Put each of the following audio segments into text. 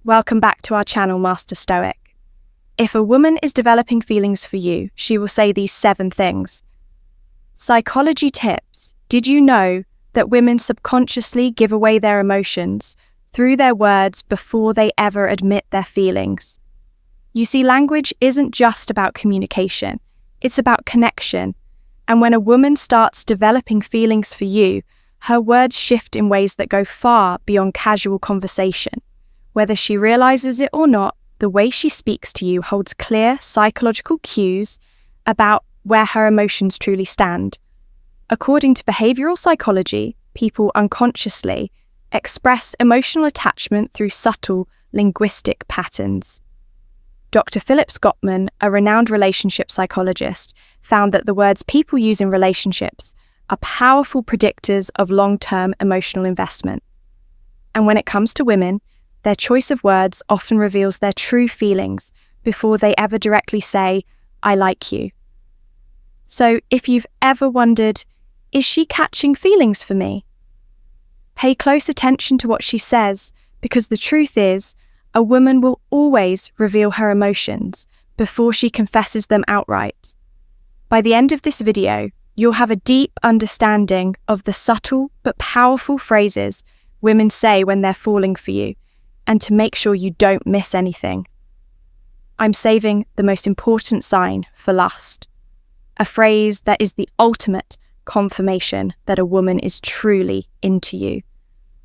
Welcome back to our channel, Master Stoic. If a woman is developing feelings for you, she will say these 7 things. Psychology tips. Did you know that women subconsciously give away their emotions through their words before they ever admit their feelings? You see, language isn't just about communication, it's about connection. And when a woman starts developing feelings for you, her words shift in ways that go far beyond casual conversation. Whether she realizes it or not, the way she speaks to you holds clear psychological cues about where her emotions truly stand. According to behavioral psychology, people unconsciously express emotional attachment through subtle linguistic patterns. Dr. Philip Gottman, a renowned relationship psychologist, found that the words people use in relationships are powerful predictors of long-term emotional investment. And when it comes to women, their choice of words often reveals their true feelings before they ever directly say, "I like you." So if you've ever wondered, is she catching feelings for me? Pay close attention to what she says, because the truth is, a woman will always reveal her emotions before she confesses them outright. By the end of this video, you'll have a deep understanding of the subtle but powerful phrases women say when they're falling for you, and to make sure you don't miss anything. I'm saving the most important sign for last, a phrase that is the ultimate confirmation that a woman is truly into you.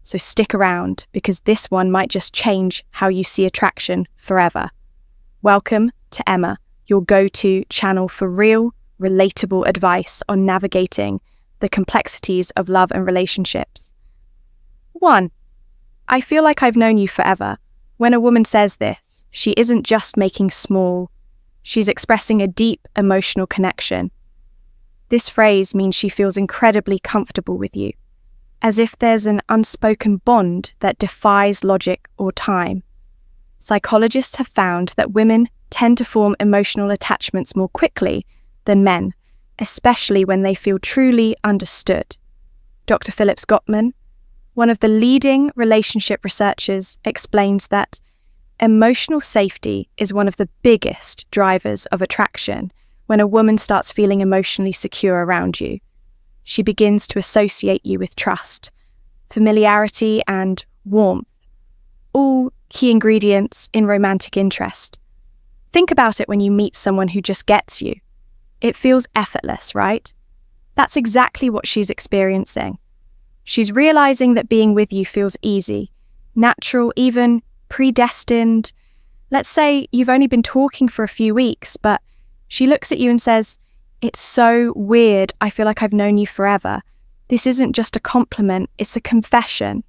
So stick around, because this one might just change how you see attraction forever. Welcome to Emma, your go-to channel for real, relatable advice on navigating the complexities of love and relationships. 1. I feel like I've known you forever. When a woman says this, she isn't just making small, she's expressing a deep emotional connection. This phrase means she feels incredibly comfortable with you, as if there's an unspoken bond that defies logic or time. Psychologists have found that women tend to form emotional attachments more quickly than men, especially when they feel truly understood. Dr. Philip Gottman, one of the leading relationship researchers, explains that emotional safety is one of the biggest drivers of attraction when a woman starts feeling emotionally secure around you. She begins to associate you with trust, familiarity, and warmth, all key ingredients in romantic interest. Think about it when you meet someone who just gets you. It feels effortless, right? That's exactly what she's experiencing. She's realizing that being with you feels easy, natural, even predestined. Let's say you've only been talking for a few weeks, but she looks at you and says, "It's so weird, I feel like I've known you forever." This isn't just a compliment, it's a confession.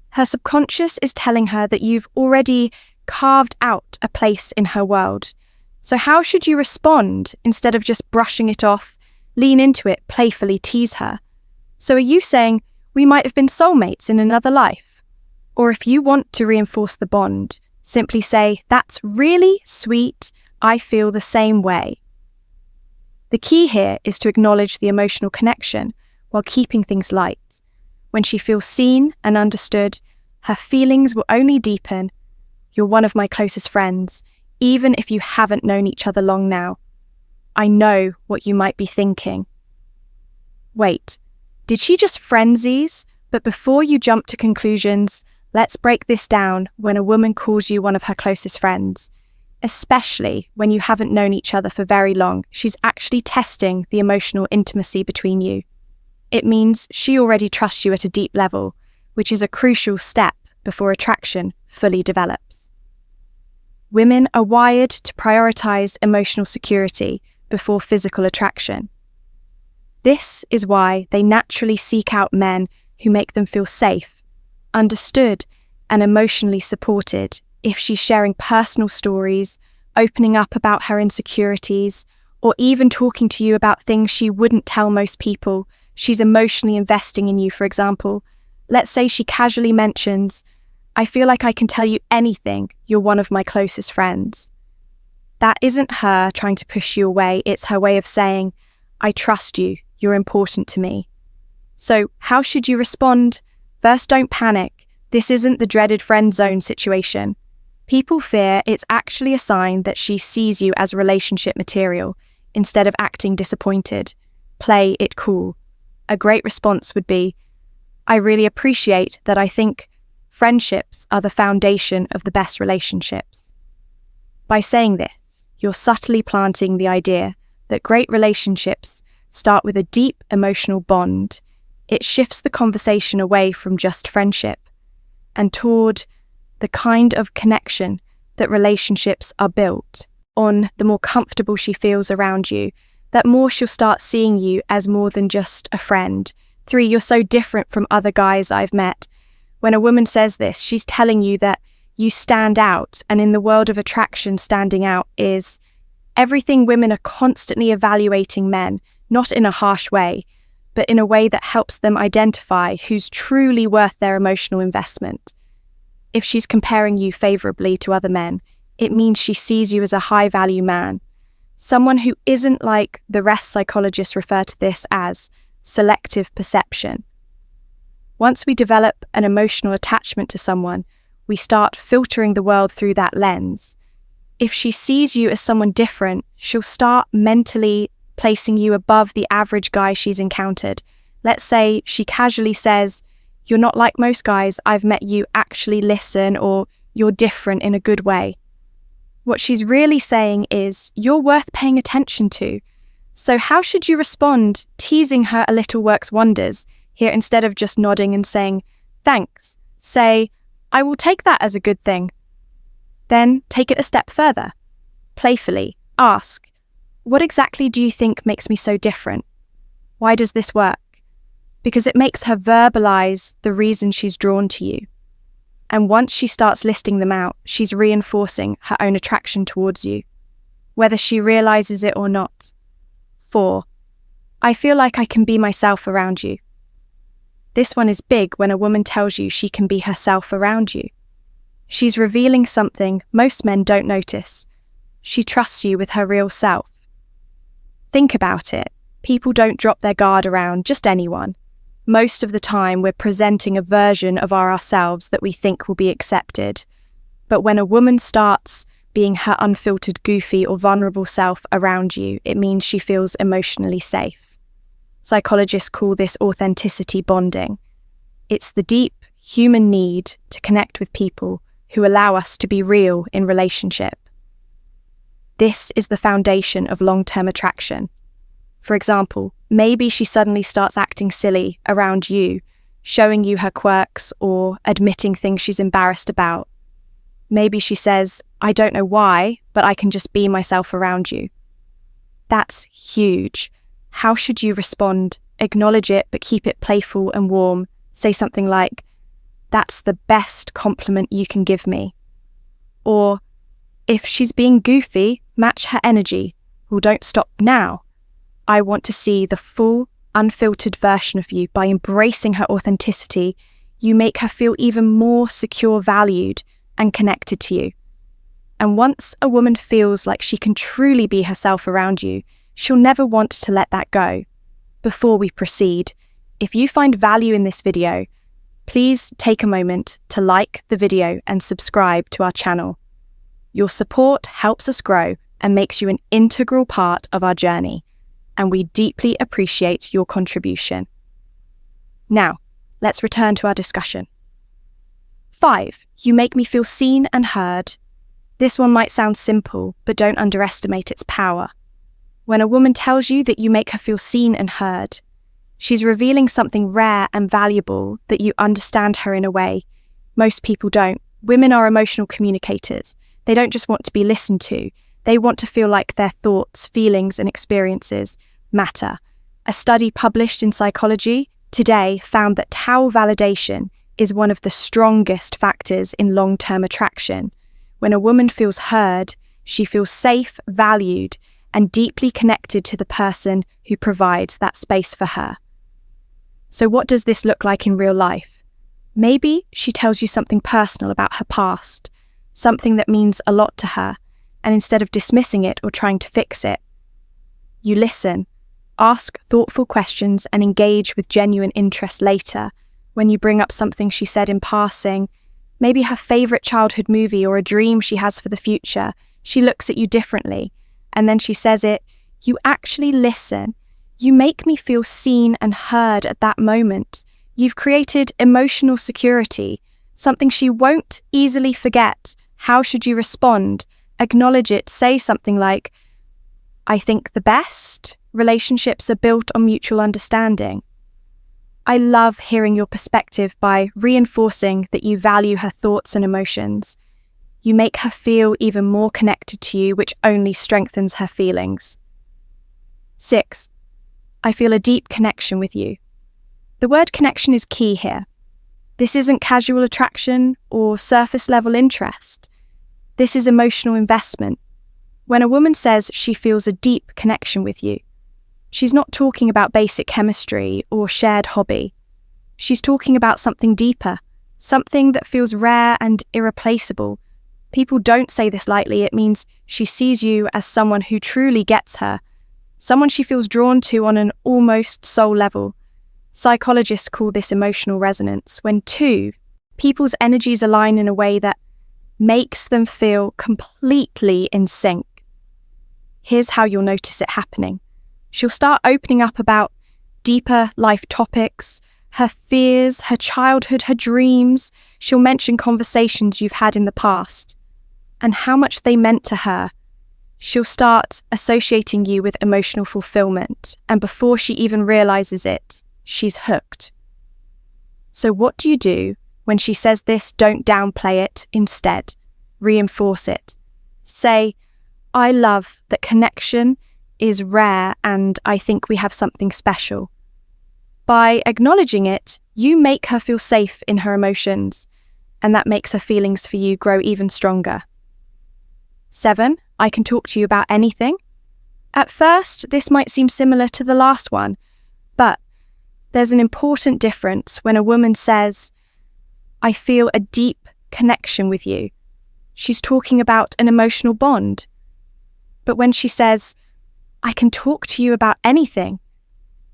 Her subconscious is telling her that you've already carved out a place in her world. So how should you respond instead of just brushing it off? Lean into it, playfully tease her. So are you saying, "We might have been soulmates in another life"? Or if you want to reinforce the bond, simply say, "That's really sweet, I feel the same way." The key here is to acknowledge the emotional connection while keeping things light. When she feels seen and understood, her feelings will only deepen. "You're one of my closest friends, even if you haven't known each other long now. I know what you might be thinking. Wait, did she just frenzies?" But before you jump to conclusions, let's break this down when a woman calls you one of her closest friends. Especially when you haven't known each other for very long, she's actually testing the emotional intimacy between you. It means she already trusts you at a deep level, which is a crucial step before attraction fully develops. Women are wired to prioritize emotional security before physical attraction. This is why they naturally seek out men who make them feel safe, understood, and emotionally supported. If she's sharing personal stories, opening up about her insecurities, or even talking to you about things she wouldn't tell most people, she's emotionally investing in you. For example, let's say she casually mentions, "I feel like I can tell you anything, you're one of my closest friends." That isn't her trying to push you away, it's her way of saying, "I trust you, you're important to me." So how should you respond? First, don't panic. This isn't the dreaded friend zone situation. People fear it's actually a sign that she sees you as relationship material instead of acting disappointed. Play it cool. A great response would be, I really appreciate that. I think friendships are the foundation of the best relationships. By saying this, you're subtly planting the idea that great relationships start with a deep emotional bond. It shifts the conversation away from just friendship and toward the kind of connection that relationships are built on. The more comfortable she feels around you, that more she'll start seeing you as more than just a friend. 3, you're so different from other guys I've met. When a woman says this, she's telling you that you stand out, and in the world of attraction, standing out is everything. Women are constantly evaluating men, not in a harsh way, but in a way that helps them identify who's truly worth their emotional investment. If she's comparing you favorably to other men, it means she sees you as a high-value man, someone who isn't like the rest. Psychologists refer to this as selective perception. Once we develop an emotional attachment to someone, we start filtering the world through that lens. If she sees you as someone different, she'll start mentally placing you above the average guy she's encountered. Let's say she casually says, "You're not like most guys I've met, you actually listen," or "You're different in a good way." What she's really saying is, you're worth paying attention to. So how should you respond? Teasing her a little works wonders. Here, instead of just nodding and saying, "Thanks," say, "I will take that as a good thing." Then take it a step further. Playfully ask, "What exactly do you think makes me so different? Why does this work?" Because it makes her verbalize the reason she's drawn to you. And once she starts listing them out, she's reinforcing her own attraction towards you, whether she realizes it or not. 4, I feel like I can be myself around you. This one is big when a woman tells you she can be herself around you. She's revealing something most men don't notice. She trusts you with her real self. Think about it. People don't drop their guard around just anyone. Most of the time, we're presenting a version of ourselves that we think will be accepted. But when a woman starts being her unfiltered, goofy, or vulnerable self around you, it means she feels emotionally safe. Psychologists call this authenticity bonding. It's the deep human need to connect with people who allow us to be real in relationship. This is the foundation of long-term attraction. For example, maybe she suddenly starts acting silly around you, showing you her quirks or admitting things she's embarrassed about. Maybe she says, "I don't know why, but I can just be myself around you." That's huge. How should you respond? Acknowledge it, but keep it playful and warm. Say something like, "That's the best compliment you can give me." Or, if she's being goofy, match her energy. Well, don't stop now. I want to see the full, unfiltered version of you. By embracing her authenticity, you make her feel even more secure, valued, and connected to you. And once a woman feels like she can truly be herself around you, she'll never want to let that go. Before we proceed, if you find value in this video, please take a moment to like the video and subscribe to our channel. Your support helps us grow and makes you an integral part of our journey, and we deeply appreciate your contribution. Now, let's return to our discussion. 5, you make me feel seen and heard. This one might sound simple, but don't underestimate its power. When a woman tells you that you make her feel seen and heard, she's revealing something rare and valuable, that you understand her in a way most people don't. Women are emotional communicators. They don't just want to be listened to. They want to feel like their thoughts, feelings, and experiences matter. A study published in Psychology Today found that towel validation is one of the strongest factors in long-term attraction. When a woman feels heard, she feels safe, valued, and deeply connected to the person who provides that space for her. So what does this look like in real life? Maybe she tells you something personal about her past, something that means a lot to her, and instead of dismissing it or trying to fix it, you listen, ask thoughtful questions, and engage with genuine interest later. when you bring up something she said in passing, maybe her favorite childhood movie or a dream she has for the future, she looks at you differently, and then she says it, you actually listen. You make me feel seen and heard at that moment. You've created emotional security, something she won't easily forget. How should you respond? Acknowledge it. Say something like, I think the best relationships are built on mutual understanding. I love hearing your perspective by reinforcing that you value her thoughts and emotions. You make her feel even more connected to you, which only strengthens her feelings. 6. I feel a deep connection with you. The word connection is key here. This isn't casual attraction or surface level interest. This is emotional investment. When a woman says she feels a deep connection with you, she's not talking about basic chemistry or shared hobby. She's talking about something deeper, something that feels rare and irreplaceable. People don't say this lightly. It means she sees you as someone who truly gets her, someone she feels drawn to on an almost soul level. Psychologists call this emotional resonance, when two people's energies align in a way that makes them feel completely in sync. Here's how you'll notice it happening. She'll start opening up about deeper life topics, her fears, her childhood, her dreams. She'll mention conversations you've had in the past and how much they meant to her. She'll start associating you with emotional fulfillment, and before she even realizes it, she's hooked. So what do you do when she says this? Don't downplay it. Instead, reinforce it. Say, I love that connection is rare and I think we have something special. By acknowledging it, you make her feel safe in her emotions, and that makes her feelings for you grow even stronger. 7. I can talk to you about anything. At first, this might seem similar to the last one, but there's an important difference when a woman says, I feel a deep connection with you. She's talking about an emotional bond. But when she says, I can talk to you about anything,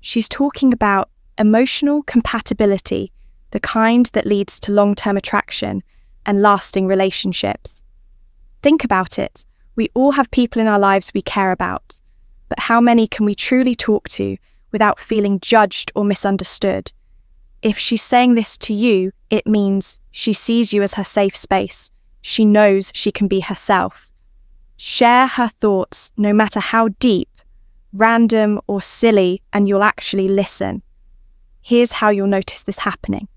she's talking about emotional compatibility, the kind that leads to long-term attraction and lasting relationships. Think about it. We all have people in our lives we care about, but how many can we truly talk to without feeling judged or misunderstood? If she's saying this to you, it means she sees you as her safe space. She knows she can be herself. Share her thoughts, no matter how deep, random or silly, and you'll actually listen. Here's how you'll notice this happening.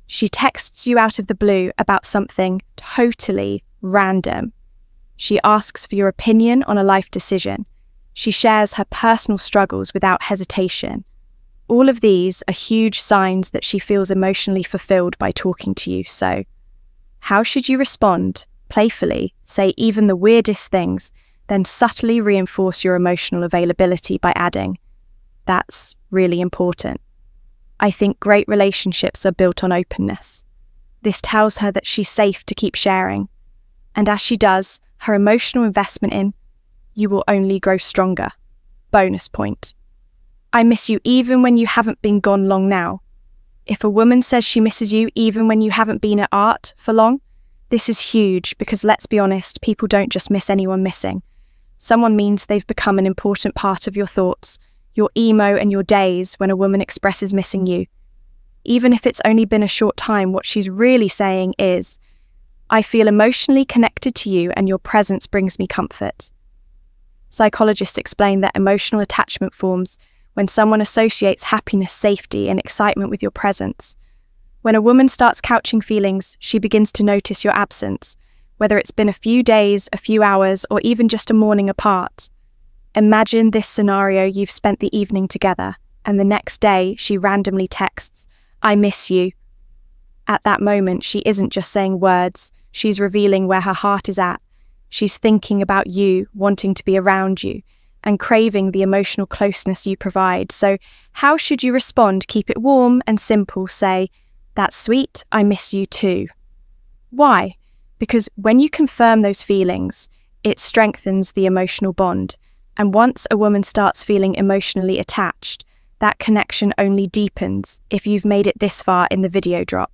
She texts you out of the blue about something totally random. She asks for your opinion on a life decision. She shares her personal struggles without hesitation. All of these are huge signs that she feels emotionally fulfilled by talking to you. So, how should you respond? Playfully, say even the weirdest things, then subtly reinforce your emotional availability by adding, that's really important. I think great relationships are built on openness. This tells her that she's safe to keep sharing. And as she does, her emotional investment in you will only grow stronger. Bonus point. I miss you even when you haven't been gone long now. If a woman says she misses you even when you haven't been at art for long, this is huge because let's be honest, people don't just miss anyone missing. Someone means they've become an important part of your thoughts, your emo and your days when a woman expresses missing you. Even if it's only been a short time, what she's really saying is, I feel emotionally connected to you and your presence brings me comfort. Psychologists explain that emotional attachment forms when someone associates happiness, safety, and excitement with your presence. When a woman starts couching feelings, she begins to notice your absence, whether it's been a few days, a few hours, or even just a morning apart. Imagine this scenario: you've spent the evening together, and the next day she randomly texts, I miss you. At that moment, she isn't just saying words, she's revealing where her heart is at. She's thinking about you, wanting to be around you, and craving the emotional closeness you provide. So how should you respond? Keep it warm and simple. Say, that's sweet, I miss you too. Why? Because when you confirm those feelings, it strengthens the emotional bond. And once a woman starts feeling emotionally attached, That connection only deepens if you've made it this far in the video drop.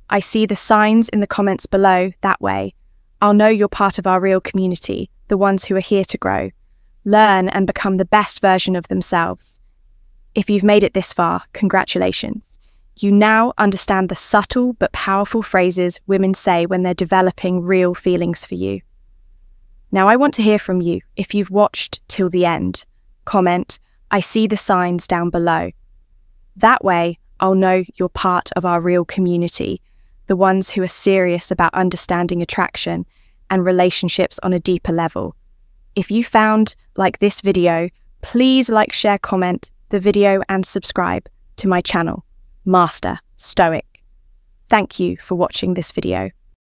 I see the signs in the comments below. That way, I'll know you're part of our real community, the ones who are here to grow, learn and become the best version of themselves. If you've made it this far, congratulations. You now understand the subtle but powerful phrases women say when they're developing real feelings for you. Now I want to hear from you. If you've watched till the end, comment, "I see the signs" down below. That way, I'll know you're part of our real community, the ones who are serious about understanding attraction and relationships on a deeper level. If you found this video, please like, share, comment the video and subscribe to my channel, Master Stoic. Thank you for watching this video.